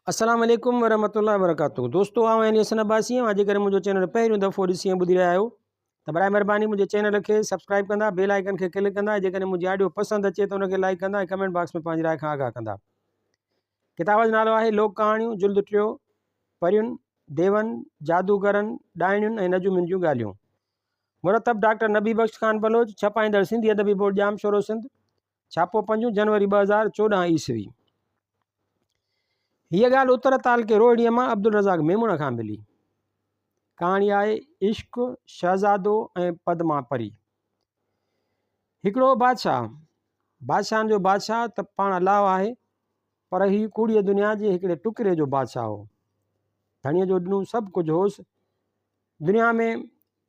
अस्सलाम वालेकुम वरहमतुल्लाहि वबरकातुहू। दोस्तों आउं एनिसन अब्बासी आहियां। जेकर मुंहिंजो चैनल पहिरियों दफ़ो ॾिसी ऐं ॿुधी रहिया आहियो त बराए महिरबानी मुंहिंजे चैनल खे सब्सक्राइब कंदा, बेल आइकन खे क्लिक कंदा। जेकॾहिं मुंहिंजी ऑडियो पसंदि अचे त उनखे लाइक कंदा ऐं कमेंट बॉक्स में पंहिंजी राय खां आगाह कंदा। किताब जो नालो आहे लोक कहाणियूं जुल्द टियों, परियुनि, देवनि, जादूगरनि, डाइणियुनि ऐं नजूमियुनि जूं ॻाल्हियूं। मुरतब डॉक्टर नबी बख्श खान बलोच, छपाईंदड़ सिंधी अदबी बोर्ड जाम शोरो सिंध, छापो 5 जनवरी 2014 ईस्वी। हीअ ॻाल्हि उत्तर ताल के रोहिड़ीअ मां अब्दुल रज़ाक मेमुण खां मिली। कहाणी आहे इश्क, शहज़ादो ऐं पदमा परी। हिकिड़ो बादशाहनि जो बादशाह त पाण अलाह आहे, पर हीउ कूड़ीअ दुनिया जे हिकिड़े टुकड़े जो बादशाह हो। धणीअ जो ॾिनो सभु कुझु होसि। दुनिया में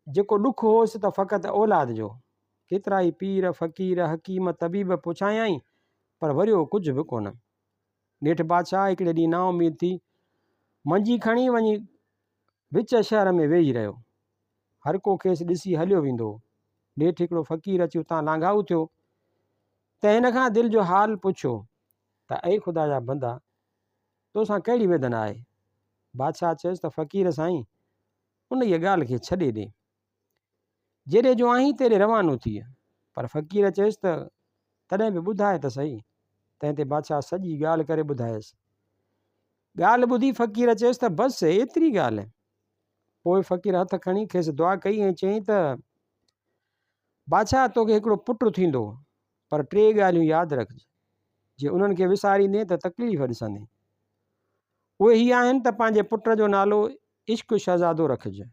जेको ॾुख होसि त फ़क़ति औलाद जो। केतिरा ई पीर फ़क़ीर हकीम तबीब पुछायई पर वरियो कुझु बि कोन। नेठि बादशाह हिकिड़े ॾींहुं नाउमीद थी मंजी खणी वञी विच शहर में वेही रहियो। हर को खेसि ॾिसी हलियो वेंदो। नेठि हिकिड़ो फ़क़ीर अची उतां लांघाऊ थियो त हिन खां दिलि जो हाल पुछियो त ऐं ख़ुदा जा बंदा, तोसां कहिड़ी वेदन आहे? बादशाह चयुसि त फ़क़ीर साईं, उन इहा ॻाल्हि खे छॾे ॾे, जेॾे जो आहीं तेॾे रवानो थी। पर फ़क़ीर चयुसि त तॾहिं बि ॿुधाए त सही। तंहिं ते बादशाह सॼी ॻाल्हि करे ॿुधायसि। ॻाल्हि ॿुधी फ़क़ीर चयुसि त बसि एतिरी ॻाल्हि। पोइ फ़क़ीर हथ खणी खेसि दुआ कई ऐं चयईं त बादशाह तोखे हिकिड़ो पुटु थींदो, पर 3 ॻाल्हियूं यादि रखिजे। जे उन्हनि खे विसारींदे त तकलीफ़ ॾिसंदे। उहे हीअ आहिनि त पंहिंजे पुट जो नालो इश्क शहज़ादो रखिजे,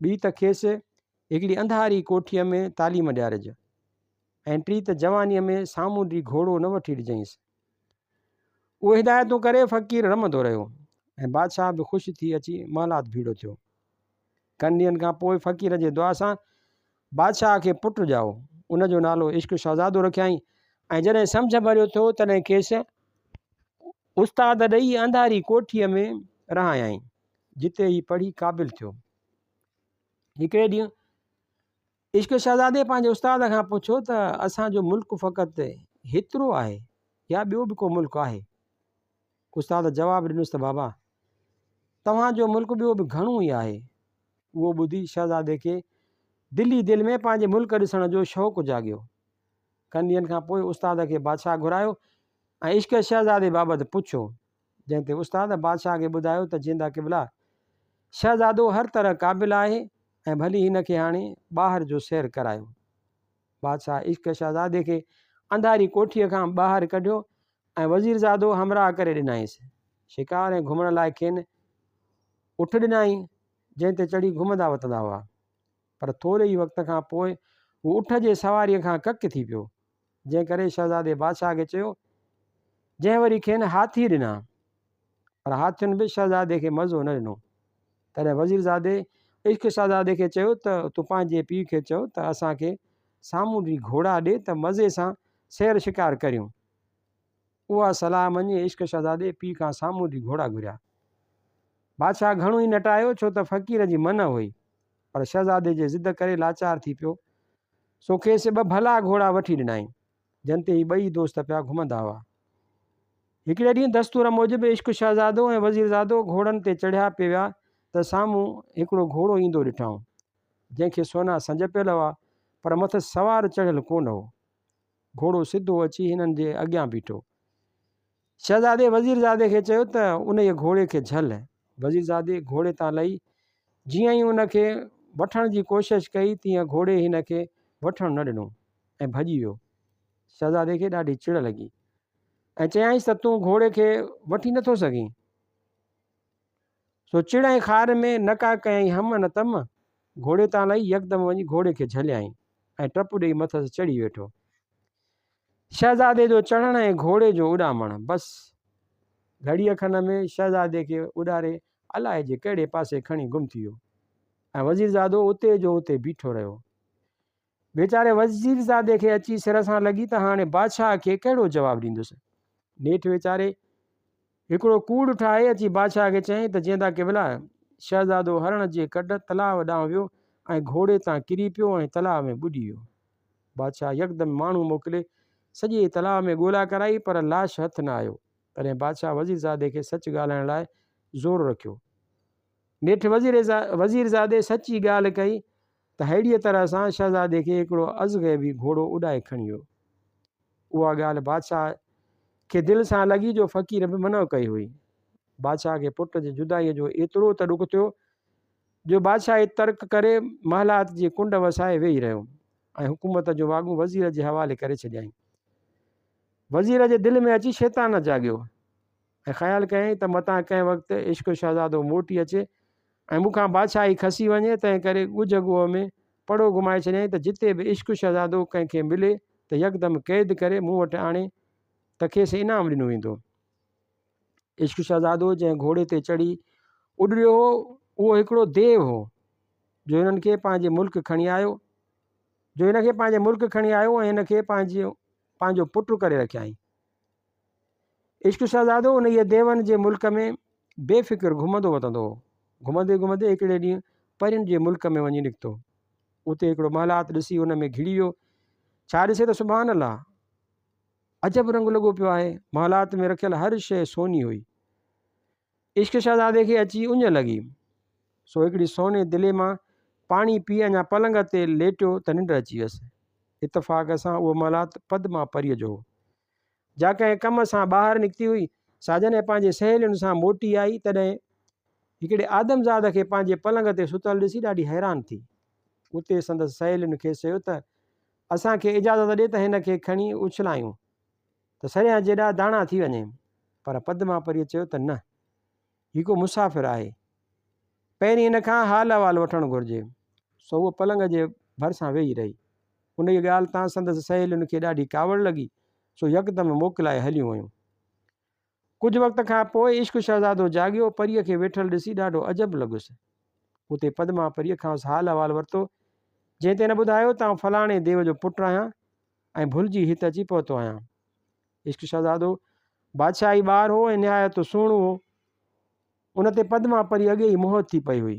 ॿी त खेसि हिकिड़ी अंधारी कोठीअ में तालीम ॾियारिजे, ऐं टी त जवानीअ में सामूंडी घोड़ो न वठी ॾिजईंसि। उहे हिदायतूं करे फ़क़ीर रमंदो रहियो ऐं बादशाह बि ख़ुशि थी अची महलात भीड़ो थियो। कनि ॾींहंनि खां पोइ फ़क़ीर जे दुआ सां बादशाह खे पुटु ॼाओ। उनजो नालो इश्क शहज़ादो रखियईं ऐं जॾहिं सम्झ भरियो थियो तॾहिं खेसि उस्ताद ॾेई अंधारी कोठीअ में रहायईं, जिते ही पढ़ी क़ाबिल थियो। हिकिड़े ॾींहुं इश्क शहज़ादे पंहिंजे उस्ताद खां पुछियो त असांजो मुल्क फ़क़ति हेतिरो आहे या ॿियो बि को मुल्क आहे? उस्ताद जवाबु ॾिनुसि त बाबा, तव्हांजो मुल्क ॿियो बि घणो ई आहे। उहो ॿुधी शहज़ादे खे दिलि में पंहिंजे मुल्क ॾिसण जो शौक़ु जाॻियो। कनि ॾींहंनि खां पोइ उस्ताद खे बादशाह घुरायो ऐं इश्क शहज़ादे बाबति पुछियो, जंहिं ते उस्ताद बादशाह खे ॿुधायो त जिंदा क़िबला, शहज़ादो हर तरह क़ाबिल आहे ऐं भली हिन खे हाणे ॿाहिरि जो सैर करायो। बादशाह इश्क शहज़ादे खे अंधारी कोठीअ खां ॿाहिरि कढियो ऐं वज़ीरज़ादो हमराह करे ॾिनईंसि। शिकार ऐं घुमण लाइ खेनि उठ ॾिनई, जंहिं ते चढ़ी घुमंदा वठंदा हुआ। पर थोरे ई वक़्त खां पोइ हू उठ जे सवारीअ खां कक थी पियो, जंहिं करे शहज़ादे बादशाह खे चयो, जंहिं वरी खेनि हाथी ॾिना। पर हाथियुनि बि शहज़ादे खे मज़ो न ॾिनो। तॾहिं वज़ीरज़ादे इश्क शहज़ादे खे चयो त तूं पंहिंजे पीउ खे चओ त असांखे सामूंडी घोड़ा ॾे त मज़े सां सैर शिकार करियूं। उहा सलाह मञी इश्क शहज़ादे पीउ खां सामूंडी घोड़ा घुरिया। बादशाह घणो ई नटायो, छो त फ़क़ीर जी मन हुई, पर शहज़ादे जे ज़िद करे लाचार थी पियो। सो खेसि 2 भला घोड़ा वठी ॾिनई, जंहिं ते ही 2 दोस्त पिया घुमंदा हुआ। हिकिड़े ॾींहुं दस्तूर मूजिबि इश्क शहज़ादो ऐं वज़ीरज़ादो घोड़नि ते चढ़िया पिए विया त साम्हूं हिकिड़ो घोड़ो ईंदो ॾिठऊं, जंहिंखे सोना संज पियल हुआ, पर मथे सवारु चढ़ियल कोन हो। घोड़ो सिधो अची हिननि जे अॻियां बीठो। शहज़ादे वज़ीरज़ादे खे चयो त उन जे घोड़े खे झल। वज़ीरज़ादे घोड़े तां लही, जीअं ई उन खे वठण जी कोशिशि कई तीअं घोड़े हिन खे वठणु न ॾिनो ऐं भॼी वियो। शहज़ादे खे ॾाढी चिड़ लॻी ऐं चयाईंसि त तूं घोड़े खे वठी नथो सघीं। सो चिड़ ऐं खार में नका कयईं हम न तम, घोड़े तां लही यकदमि वञी घोड़े खे झलियाईं ऐं टप ॾेई मथसि चढ़ी वेठो। शहज़ादे जो चढ़ण ऐं घोड़े जो उॾामण, बसि घड़ीअ खन में शहज़ादे खे उॾारे अलाए जे कहिड़े पासे खणी गुम थी वियो ऐं वज़ीरज़ादो उते जो उते बीठो रहियो। वेचारे वज़ीरज़ादे खे अची सिर सां लॻी त हाणे बादशाह खे कहिड़ो जवाबु ॾींदुसि। नेठि वेचारे हिकिड़ो कूड़ ठाहे अची बादशाह खे चयईं त जिंदा क़िबला, शहज़ादो हरण जे कढ तलाउ ॾांहुं वियो ऐं घोड़े तां किरी पियो ऐं तलाउ में ॿुॾी वियो। बादशाह यकदमि माण्हू मोकिले सॼे तलाउ में ॻोल्हा कराई, पर लाश हथु न आयो। तॾहिं बादशाह वज़ीरज़ादे खे सच ॻाल्हाइण लाइ ज़ोर रखियो। नेठि वज़ीरज़ादे सची ॻाल्हि कई त अहिड़ीअ तरह सां शहज़ादे खे हिकिड़ो अज़ग़ैबी घोड़ो उॾाए खणी वियो। उहा ॻाल्हि बादशाह खे दिलि सां लॻी जो फ़क़ीर बि मना कई हुई। बादशाह खे पुट जे जुदाईअ जो एतिरो त ॾुख थियो जो बादशाह तर्क करे महलात जी कुंड वसाए वेही रहियो ऐं हुकूमत जो वाॻू वज़ीर जे हवाले करे छॾियईं। वज़ीर जे दिलि में अची शैतान जाॻियो ऐं ख़्यालु कयईं त मतां कंहिं वक़्तु इश्क शहज़ादो मोटी अचे ऐं मूंखां बादशाही खसी वञे, तंहिं करे ॻुझ ॻोह में पड़ो घुमाए छॾियईं त जिते बि इश्क शहज़ादो कंहिंखे मिले त यकदमि क़ैद करे मूं वटि आणे त खेसि इनाम ॾिनो वेंदो। इश्क शहज़ादो जंहिं घोड़े ते चढ़ी उॾरियो हो उहो हिकिड़ो देव हो जो हिननि खे पंहिंजे मुल्क खणी आयो ऐं हिन खे पंहिंजो पुटु करे रखियईं। इश्क शहज़ादो उन इहे देवनि जे मुल्क में बेफ़िक्र घुमंदो वधंदो हो। घुमंदे घुमंदे हिकिड़े ॾींहुं परियुनि जे मुल्क में वञी निकितो। उते हिकिड़ो महलात ॾिसी उन में घिड़ी वियो। छा ॾिसे त सुभान अल्लाह, अजब रंग लॻो पियो आहे। महलात में रखियल हर शइ सोनी हुई। इश्क शहज़ादे खे अची उञ लॻी, सो हिकिड़ी सोने दिले मां पाणी पी अञा पलंग ते लेटियो त निंड अची वियसि। इतफ़ाक़ सां उहो महलात पद्मा परीअ जो हो। जा कंहिं कम सां ॿाहिरि निकिती हुई, सा जॾहिं पंहिंजे सहेलियुनि सां मोटी आई तॾहिं हिकिड़े आदमज़ाद खे पंहिंजे पलंग ते सुतल ॾिसी ॾाढी हैरान थी। उते संदसि सहेलियुनि खे चयो त असांखे इजाज़त ॾे त हिन खे खणी उछलायूं त सरियां जेॾा दाणा थी वञे। पर पद्मा परीअ चयो त न, हीउ को मुसाफ़िर आहे, पहिरीं हिन खां हाल अहिवाल वठणु घुरिजे। सो उहो पलंग जे भरिसां वेही रही। उन जी ॻाल्हि तां संदसि सहेलियुनि खे ॾाढी कावड़ लॻी, सो यकदमि मोकिलाए हलियूं वयूं। कुझु वक़्त खां पोइ इश्क शहज़ादो जाॻियो, परीअ खे वेठल ॾिसी ॾाढो अजब लॻुसि। उते पद्मा परीअ खां हाल अहिवाल वरितो, जंहिं ते हिन ॿुधायो त फलाणे देव जो पुटु आहियां ऐं भुलिजी हिते अची पहुतो आहियां। इश्क शहज़ादो बादशाही ॿारु हो ऐं निहायत सुहिणो हो। उन ते पद्मा परी अॻे ई मोहत थी पई हुई।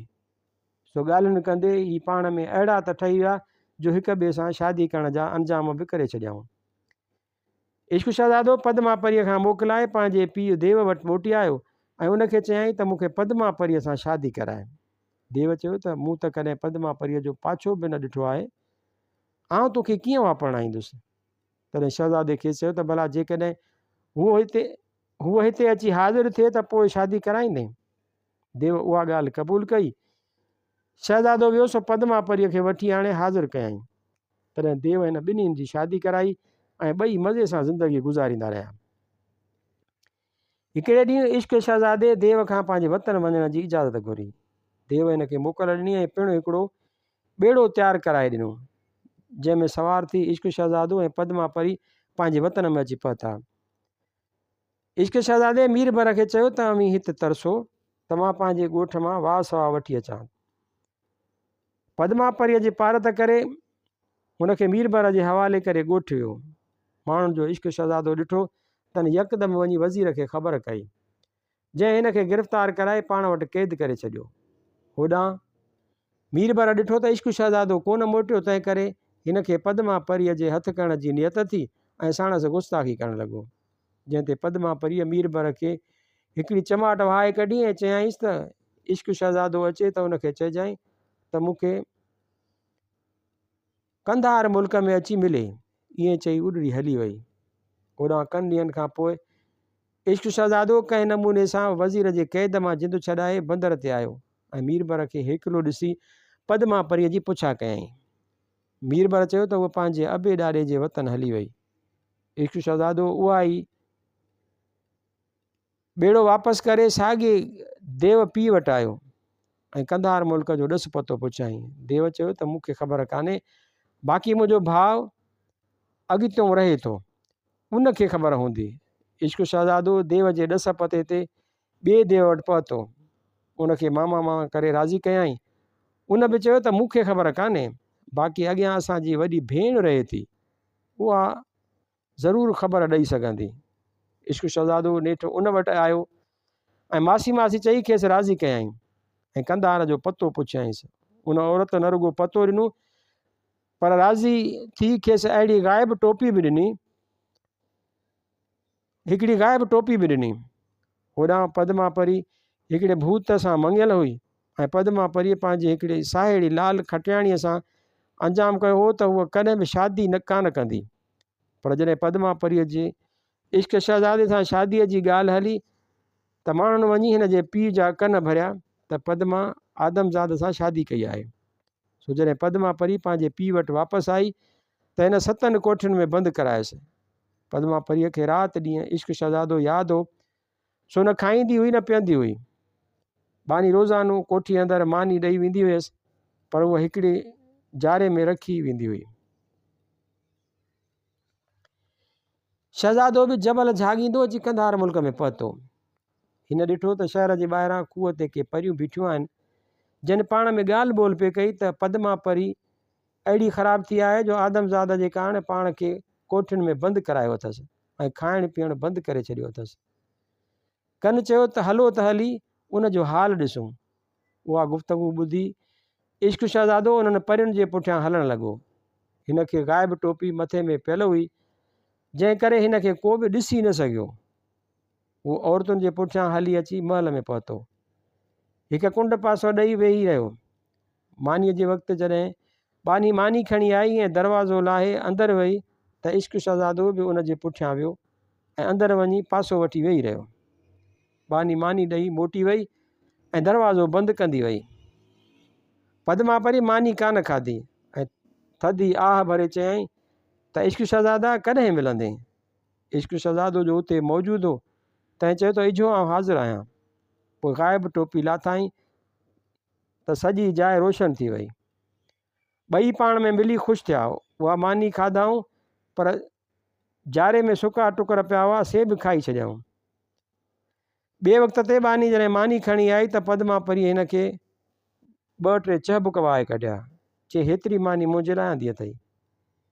सो ॻाल्हियुनि कंदे ही पाण में अहिड़ा त ठही विया जो हिक ॿिए सां शादी करण जा अंजाम बि करे छॾियऊं। इश्क शहज़ादो पद्मा परीअ खां मोकिलाए पंहिंजे पीउ देव वटि मोटी आयो ऐं उनखे चयईं त मूंखे पद्मा परीअ सां शादी कराए। देव चयो त मूं त कॾहिं पद्मा परीअ जो पाछो बि न ॾिठो आहे, आउं तोखे कीअं वापरणाईंदुसि। तॾहिं शहज़ादे खे चयो त भला जेकॾहिं हूअ हिते अची हाज़िर थिए त पोइ शादी कराईंदे। देव उहा ॻाल्हि क़बूल कई। शहज़ादो वियो सो पद्मा परीअ खे वठी आणे हाज़िर कयईं। तॾहिं देव हिन ॿिन्हिनि जी शादी कराई ऐं ॿई मज़े सां ज़िंदगी गुज़ारींदा रहिया। हिकिड़े ॾींहुं इश्क शहज़ादे देव खां पंहिंजे वतन वञण जी इजाज़त घुरी। देव हिन खे मोकल ॾिनी ऐं पिणु हिकिड़ो ॿेड़ो तयारु कराए ॾिनो, जंहिंमें सवार थी इश्क शहज़ादो ऐं पद्मा परी पंहिंजे वतन में अची पहुता। इश्क शहज़ादे मीरबर खे चयो त अमीं हिते तरसो त मां पंहिंजे ॻोठ मां वाह सवाह वठी अचां। पद्मा परीअ जी पारत करे हुनखे मीरबर जे हवाले करे ॻोठ वियो। माण्हुनि जो इश्क शहज़ादो ॾिठो त यकदमि वञी वज़ीर खे ख़बर कई, जंहिं हिन खे गिरफ़्तार कराए पाण वटि क़ैद करे छॾियो। होॾां मीरबर ॾिठो त इश्क शहज़ादो कोन मोटियो, तंहिं करे हिन खे पद्मा परीअ जे हथु करण जी नियत थी ऐं साणसि गुस्ताखी करणु लॻो। जंहिं ते पद्मा परीअ मीरबर खे हिकिड़ी चमाट वहाए कढी ऐं चयाईंसि त इश्क शहज़ादो अचे त उनखे चइजांइ त मूंखे कंधार मुल्क में अची मिले। ईअं चई उॾरी हली वई। होॾां कनि ॾींहंनि खां पोइ इश्क शहज़ादो कंहिं नमूने सां वज़ीर जे क़ैद मां जिंदु छॾाए बंदर ते आयो ऐं मीरबर खे हेकिलो ॾिसी पद्मा परीअ जी पुछा कयईं। मीरबर चयो त उहो पंहिंजे अबे ॾाॾे जे वतन हली वई। इश्क शहज़ादो उहा ई ॿेड़ो वापसि करे साॻे देव पीउ वटि आयो ऐं कंधार मुल्क जो ॾस पतो पुछाईं। देव चयो त मूंखे ख़बर कान्हे, बाक़ी मुंहिंजो भाउ अॻितो रहे थो, उनखे ख़बर हूंदी। इश्क शहज़ादो देव जे ॾस पते ते ॿिए देव वटि पहुतो, उनखे मामा मां करे राज़ी कयईं। उन बि चयो त मूंखे ख़बर कान्हे, बाक़ी अॻियां असांजी वॾी भेण रहे थी, उहा ज़रूरु ख़बर ॾेई सघंदी। इश्क शहज़ादो नेठि उन वटि आयो ऐं मासी मासी चई खेसि राज़ी कयईं ऐं कंधार जो पतो पुछियईंसि। उन औरत न रुॻो पतो ॾिनो पर राज़ी थी खेसि अहिड़ी ग़ाइबु टोपी बि ॾिनी हिकिड़ी ग़ाइब टोपी बि ॾिनी। होॾां पद्मा परी हिकिड़े भूत सां मङियल हुई ऐं पद्मा परीअ पंहिंजी हिकिड़ी साहेड़ी लाल खटियाणीअ सां अंजाम कयो हो त उहा कॾहिं बि शादी कान कंदी। पर जॾहिं पद्मा परीअ जे इश्क शहज़ादे सां शादीअ जी ॻाल्हि हली त माण्हुनि वञी हिन जे पीउ जा कन भरिया त पद्मा आदमज़ाद सां शादी कई आहे। सो जॾहिं पद्मा परी पंहिंजे पीउ वटि वापसि आई त हिन 7 कोठियुनि में बंदि करायसि। पद्मा परीअ खे राति ॾींहुं इश्क शहज़ादो यादि हो। सो न खाईंदी हुई न पीअंदी हुई। बानी रोज़ानो कोठी अंदरि मानी ॾेई वेंदी हुयसि, पर उहा हिकिड़ी जारे में रखी वेंदी हुई। शहज़ादो बि जबल झागींदो अची कंधार मुल्क में पहुतो। हिन ॾिठो त शहर जे ॿाहिरां खूह ते के परियूं बीठियूं आहिनि, जिन पाण में ॻाल्हि ॿोल पे कई त पद्मा परी अहिड़ी ख़राबु थी आहे जो आदमज़ाद जे कारण पाण खे कोठियुनि में बंदि करायो अथसि ऐं खाइण पीअण बंदि करे छॾियो अथसि। कन चयो त हलो त हली उन जो हाल ॾिसूं। उहा गुफ़्तगू ॿुधी इश्क शहज़ादो उन्हनि परियुनि जे पुठियां हलणु लॻो। हिन खे ग़ाइब टोपी मथे में पियल हुई, जंहिं करे हिन खे को बि ॾिसी न सघियो। उहो औरतुनि जे पुठियां हली अची महल में पहुतो। हिकु कुंड पासो ॾेई वेही रहियो। मानीअ जे वक़्तु जॾहिं बानी मानी खणी आई ऐं दरवाज़ो लाहे अंदरि वई त इश्क शहज़ादो बि उन जे पुठियां वियो ऐं अंदरि वञी पासो वठी वेही रहियो। बानी मानी ॾेई मोटी वई ऐं दरवाज़ो बंदि कंदी वई। पद्मा परी मानी कान खाधी ऐं थधी आह भरे चयईं त इश्क शहज़ादा कॾहिं मिलंदे। इश्क शहज़ादो जो उते मौजूदु हो तंहिं चयो त इझो आउं हाज़िर आहियां। पोइ ग़ाइब टोपी लाथाईं त सॼी जाइ रोशन थी वई। ॿई पाण में मिली ख़ुशि थिया। उहा मानी खाधाऊं, पर जारे में सुका टुकर पिया हुआ, से बि खाई छॾियऊं। ॿिए वक़्त ते बानी जॾहिं मानी खणी आई त पद्मा परी हिन खे 2-3 चहबुक वाहे कढिया। चए हेतिरी मानी मुंहिंजे लाइ आंदी अथई।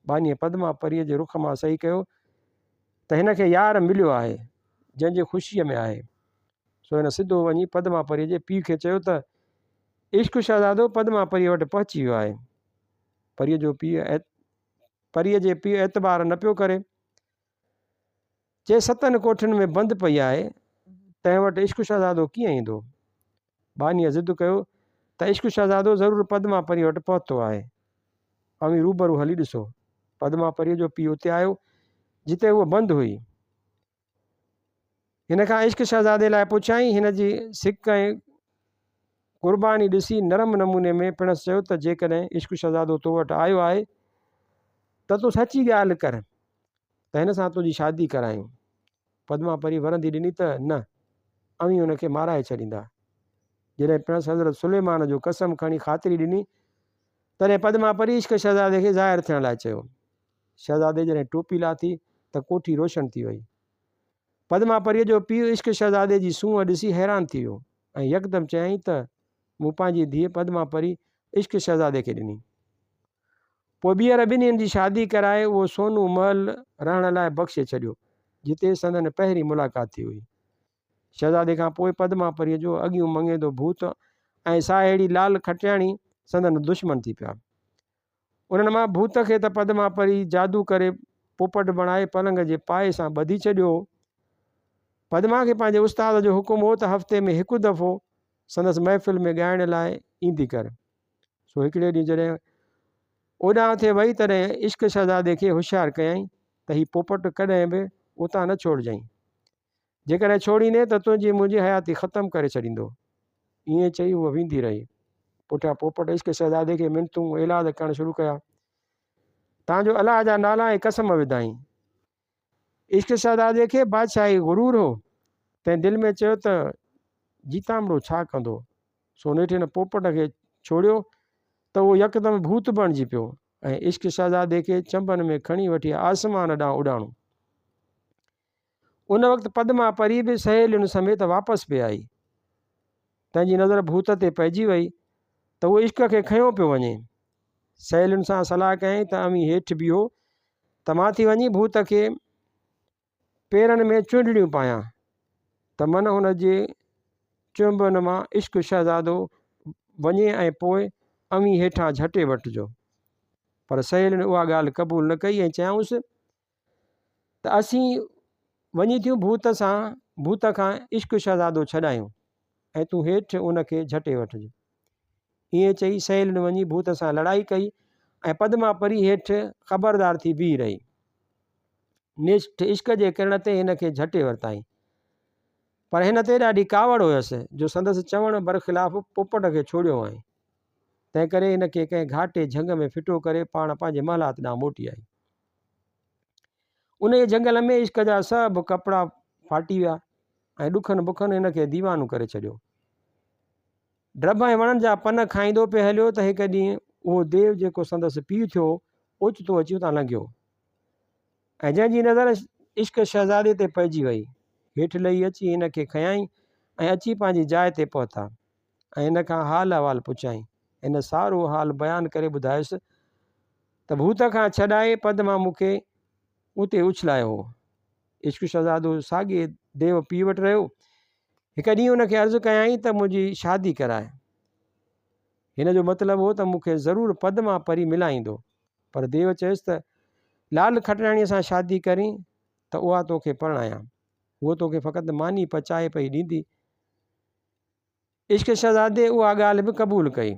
बानीअ पद्मा परीअ जे रुख मां सही कयो त हिन खे यार मिलियो आहे जंहिंजे ख़ुशीअ में आहे। सो हिन सिधो वञी पद्मा परीअ जे पीउ खे चयो त इश्क शहज़ादो पद्मा परीअ वटि पहुची वियो आहे। परीअ जे पीउ एतबार न पियो करे। चए 7 कोठियुनि में बंदि पई आहे, तंहिं वटि इश्क शहज़ादो कीअं ईंदो। बानीअ ज़िद कयो त इश्क शहज़ादो ज़रूरु पद्मा परीअ वटि पहुतो आहे, अवी रूबरू हली ॾिसो। पद्मा परीअ जो पीउ उते आयो जिते उहा बंदि हुई। हिन खां इश्क शहज़ादे लाइ पुछाईं। हिन जी सिक ऐं क़ुर्बानी ॾिसी नरम नमूने में पिणसि चयो त जेकॾहिं इश्क शहज़ादो तो वटि आयो आहे त तूं सची ॻाल्हि कर त हिन सां तुंहिंजी शादी करायूं। पद्मा परी वरंदी ॾिनी त न, अवी हुनखे माराए छॾींदा। जॾहिं पिणसि हज़रत सुलेमान जो कसम खणी ख़ातिरी ॾिनी तॾहिं पद्मा परी इश्क शहज़ादे खे ज़ाहिर थियण लाइ चयो। शहज़ादे जॾहिं टोपी लाथी त कोठी रोशन थी वई। पद्मा परीअ जो पीउ इश्क शहज़ादे जी सूंहं ॾिसी हैरान थी वियो ऐं यकदमि चयईं त मूं पंहिंजी धीअ पद्मा परी इश्क शहज़ादे खे ॾिनी। पोइ ॿीहर ॿिन्हिनि जी शादी कराए उहो सोनू महल रहण लाइ बख़्शे छॾियो जिते संदन पहिरीं मुलाक़ात थी हुई। शहज़ादे खां पोइ पद्मा परीअ जो अॻियूं मंगेदो भूत ऐं साहेड़ी लाल खटियाणी संदन दुश्मन थी पिया। उन्हनि मां भूत खे त पद्मा परी जादू करे पोपट बणाए पलंग जे पाए सां ॿधी छॾियो। पद्मा खे पंहिंजे उस्ताद जो हुकुम हो त हफ़्ते में 1 दफ़ो संदसि महफ़िल में ॻाइण लाइ ईंदी कर। सो हिकिड़े ॾींहुं जॾहिं ओॾां थिए वई तॾहिं इश्क शहज़ादे खे होशियारु कयईं त हीउ पोपट कॾहिं बि उतां न छोड़जांइ। जेकॾहिं छोड़ींदे त तुंहिंजी मुंहिंजी हयाती ख़तमु करे छॾींदो। ईअं चई उहा वेंदी रही। पुठियां पोपट इश्क शहज़ादे खे मिनतूं इलाज करणु शुरू कया। तव्हांजो अलाह जा नाला ऐं कसम विधाई। इश्क शहज़ादे खे बादशाही गुरूर हो, तंहिं दिलि में चयो त जीतामड़ो छा कंदो। सो नेठि हिन पोपट खे छोड़ियो त उहो यकदमि भूत बणिजी पियो ऐं इश्क शहज़ादे खे चंबनि में खणी वठी आसमान ॾांहुं उॾाणो। उन वक़्तु पद्मा परी बि सहेलियुनि समेत वापसि पे आई। तंहिंजी नज़र भूत ते पइजी वई त उहो इश्क खे खयों पियो वञे। सहेलियुनि सां सलाह कयईं त अवी हेठि बीहो त मां थी वञी भूत खे पेरनि में चुंडड़ियूं पायां त मन हुन जे चुंबनि मां इश्क शहज़ादो वञे ऐं पोइ अवी हेठां झटे वठिजो। पर सहेलियुनि उहा ॻाल्हि क़बूल न कई ऐं चयाऊंसि त असीं वञी थियूं भूत खां इश्क शहज़ादो छॾायूं ऐं तूं हेठि उनखे झटे वठिजे। ईअं चई सहेलियुनि वञी भूत सां लड़ाई कई ऐं पद्मा परी हेठि ख़बरदार थी बीह रही। निष्ठ इश्क जे किरण ते हिन खे झटे वरिताई, पर हिन ते ॾाढी कावड़ हुयसि जो संदसि चवण बरख़िलाफ़ पोपट खे छोड़ियो आहे। तंहिं करे हिन खे कंहिं घाटे झंग में फिटो करे पाण पंहिंजे महलात ॾांहुं मोटी आई। उन जंगल में इश्क जा सभु कपिड़ा फाटी विया ऐं ॾुखनि बुखनि हिन खे दीवानू करे छॾियो। ड्रब ऐं वणनि जा पन खाईंदो पियो हलियो त हिकु ॾींहुं उहो देव जेको संदसि पीउ थियो ओचितो अची उतां लंघियो ऐं जंहिंजी नज़र इश्क शहज़ादे ते पइजी वई। हेठि लही अची हिन खे खयाई ऐं अची पंहिंजी जाइ ते पहुता ऐं हिन खां हाल अहिवाल पुछाई। हिन सारो हाल बयानु करे ॿुधायुसि त भूत खां छॾाए पद्मा मूंखे उते उछलायो हो। इश्क शहज़ादो साॻिए देव पीउ वटि रहियो। हिकु ॾींहुं हुनखे अर्ज़ु कयाई त मुंहिंजी शादी कराए। हिन जो मतिलबु हो त मूंखे ज़रूरु पद्मा परी मिलाईंदो, पर देव चयुसि त लाल खटराणीअ सां शादी करी त उहा तोखे परणायां, उहो तोखे फ़क़ति मानी पचाए पई ॾींदी। इश्क शहज़ादे उहा ॻाल्हि बि क़बूलु कई,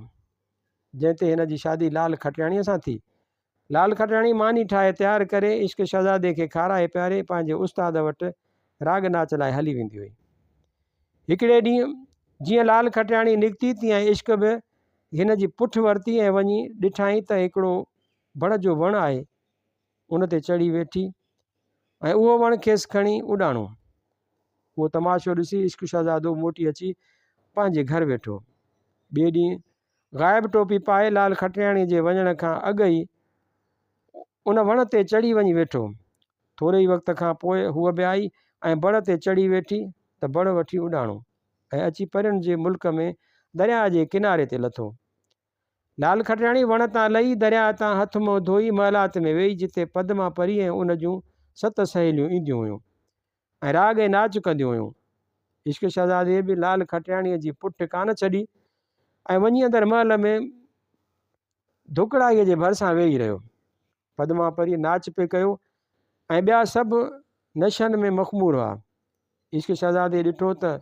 जंहिं ते हिन जी शादी लाल खटराणीअ सां थी। लाल खटराणी मानी ठाहे तयारु करे इश्क शहज़ादे खे खाराए पियारे पंहिंजे उस्ताद वटि राग नाच लाइ हली वेंदी हुई। हिकिड़े ॾींहुं जीअं लाल खटराणी निकिती तीअं इश्क बि हिन जी पुठि वरिती ऐं वञी ॾिठाई त हिकिड़ो बण जो वणु आहे, उन ते चढ़ी वेठी ऐं उहो वणु खेसि खणी उॾाणो। उहो तमाशो ॾिसी इश्क शहज़ादो मोटी अची पंहिंजे घर वेठो। ॿिए ॾींहुं ग़ाइब टोपी पाए लाल खटराणी जे वञण खां अॻु ई उन वण ते चढ़ी वञी वेठो। थोरे ई वक़्त खां पोइ हूअ बि आई ऐं बण ते चढ़ी वेठी त बण वठी उॾाणो ऐं अची परियुनि जे मुल्क में दरिया जे किनारे ते लथो। लाल खटराणी वण तां लही दरिया तां हथ मुंहुं धोई महलात में वेही, जिते पद्मा परी ऐं उन जूं 7 सहेलियूं ईंदियूं हुयूं ऐं राग ऐं नाच कंदियूं हुयूं। इश्क शहज़ादे बि लाल खटराणीअ जी पुठि कान छॾी ऐं वञी अंदरि महल में धुकड़ाईअ जे भरिसां वेही रहियो। पद्मा परी नाच पियो कयो ऐं ॿिया सभु नशनि में मख़मूर हुआ। इश्क शहज़ादे ॾिठो त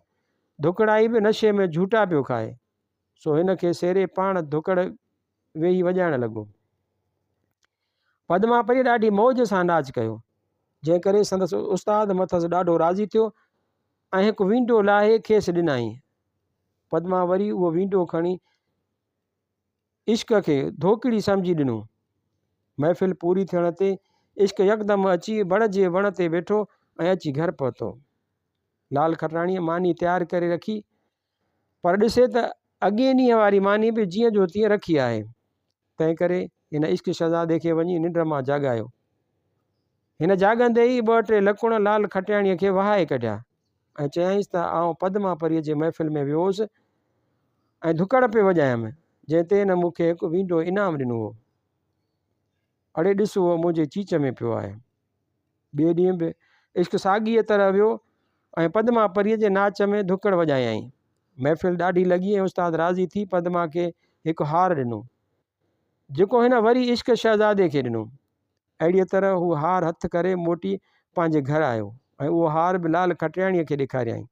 धुकड़ाई बि नशे में झूटा पियो खाए, सो हिन खे सेरे पाण धुकड़ वेही वॼाइण लॻो। पद्मा परी ॾाढी मौज सां नाच कयो, जंहिं करे संदसि उस्ताद मथसि ॾाढो राज़ी थियो ऐं हिकु वींडो लाहे खेसि ॾिनई। पद्मा वरी उहो वींडो खणी इश्क खे धोकिड़ी सम्झी ॾिनो। महफ़िल पूरी थियण ते इश्क यकदमि अची बण जे वण ते वेठो ऐं अची घर पहुतो। लाल खटराणीअ मानी तयारु करे रखी, पर ॾिसे त अॻे ॾींहं वारी मानी बि जीअं जो तीअं रखी आहे। तंहिं करे हिन इश्क शहज़ादे खे वञी निंड मां जाॻायो। हिन जाॻंदे ई 2-3 लकुण लाल खटराणीअ खे वहाए कढिया ऐं चयाईंसि त आउं पद्मा परीअ जे महफ़िल में वियो हुउसि ऐं धुकड़ पियो वॼायमि, जंहिं ते हिन मूंखे हिकु वींडो इनाम ॾिनो हो। अड़े ॾिस, उहो मुंहिंजे चीच में पियो आहे। ॿिए ॾींहुं बि इश्क साॻीअ तरह वियो ऐं पद्मा परीअ जे नाच में धुकड़ वॼायई। महफ़िल ॾाढी लॻी ऐं उस्ताद राज़ी थी पद्मा खे हिकु हार ॾिनो, जेको हिन वरी इश्क शहज़ादे खे ॾिनो। अहिड़ीअ तरह हू हार हथु करे मोटी पंहिंजे घर आयो ऐं उहो हार बि लाल खटराणीअ खे ॾेखारियई,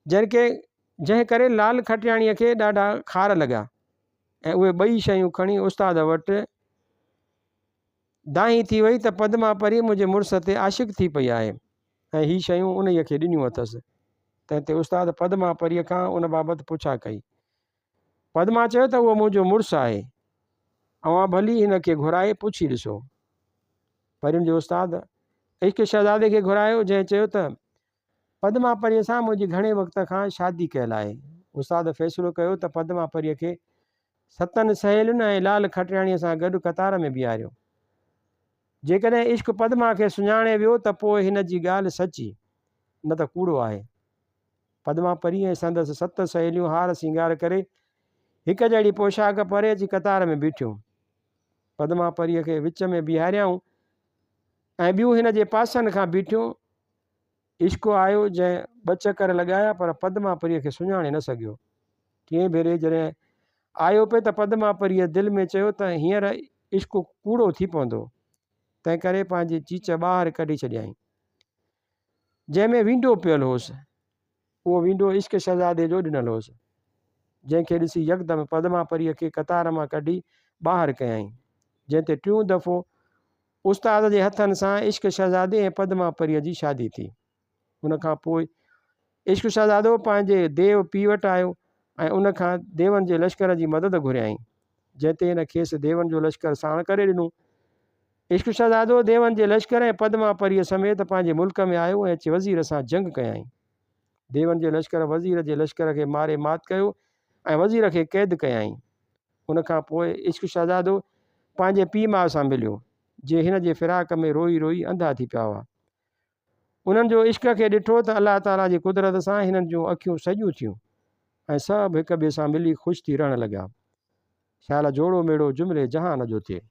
जंहिं करे लाल खटराणीअ खे ॾाढा खार लॻा ऐं उहे ॿई शयूं खणी उस्ताद वटि दाही थी वई त पद्मा परी मुंहिंजे मुड़ुस ते आशिक़ थी पई आहे ऐं हीअ शयूं उन खे ॾिनियूं अथसि। तंहिं ते उस्ताद पद्मा परीअ खां उन बाबति पुछा कई। पद्मा चयो त उहो मुंहिंजो मुड़ुसु आहे, अवां भली हिन खे घुराए पुछी ॾिसो। परियुनि जो उस्ताद इश्क शहज़ादे खे घुरायो, जंहिं चयो त पद्मा परीअ सां मुंहिंजी घणे वक़्त खां शादी कयल आहे। उस्ताद फ़ैसिलो कयो त पद्मा परीअ खे 7 सहेलियुनि ऐं लाल खटराणीअ सां गॾु कतार में बीहारियो। जेकॾहिं इश्क पद्मा खे सुञाणे वियो त पोइ हिन जी ॻाल्हि सची, न त कूड़ो आहे। पद्मा परी ऐं संदसि 7 सहेलियूं हार सिंगार करे हिकु जहिड़ी पोशाक पारे अची कतार में बीठियूं। पद्मा परीअ खे विच में बीहारियऊं ऐं ॿियूं हिन जे पासनि खां बीठियूं। इश्क आयो जंहिं 2 चकर लॻाया, पर पद्मा परीअ खे सुञाणे न सघियो। 3 भेरे जॾहिं आयो पिए त पद्मा परीअ दिलि में चयो त हींअर इश्क कूड़ो थी पवंदो, तंहिं करे पंहिंजी चीच ॿाहिरि कढी छॾियईं। जंहिंमें विंडो पियल होसि। उहो विंडो इश्क शहज़ादे जो ॾिनल होसि, जंहिंखे ॾिसी यकदमि पद्मापरीअ खे कतार मां कढी ॿाहिरि कयईं, जंहिं ते टियों दफ़ो उस्ताद जे हथनि सां इश्क शहज़ादे ऐं पद्मापरीअ जी शादी थी। उन खां पोइ इश्क शहज़ादो पंहिंजे देव पीउ वटि आयो ऐं उन खां देवनि जे लश्कर जी मदद घुरियाईं, जंहिं ते हिन खेसि देवनि जो लश्कर साण करे ॾिनो। इश्क शहज़ादो देवनि जे लश्कर ऐं पद्मापरीअ समेत पंहिंजे मुल्क में आयो ऐं वज़ीर सां जंग कयाईं। देवनि जे लश्कर वज़ीर जे लश्कर खे मारे मात कयो ऐं वज़ीर खे क़ैद कयाईं। उन खां पोइ इश्क शहज़ादो पंहिंजे पीउ माउ सां मिलियो, जे हिन जे फिराक में रोई रोई अंधा थी पिया हुआ। उन्हनि जो इश्क खे ॾिठो त अलाह ताला जी कुदरत सां हिननि जूं अखियूं सॼियूं थियूं ऐं सभु हिक ॿिए सां मिली ख़ुशि थी रहण लॻा। ख़्याल जोड़ो मेड़ो जुमिले जहान जो थिए।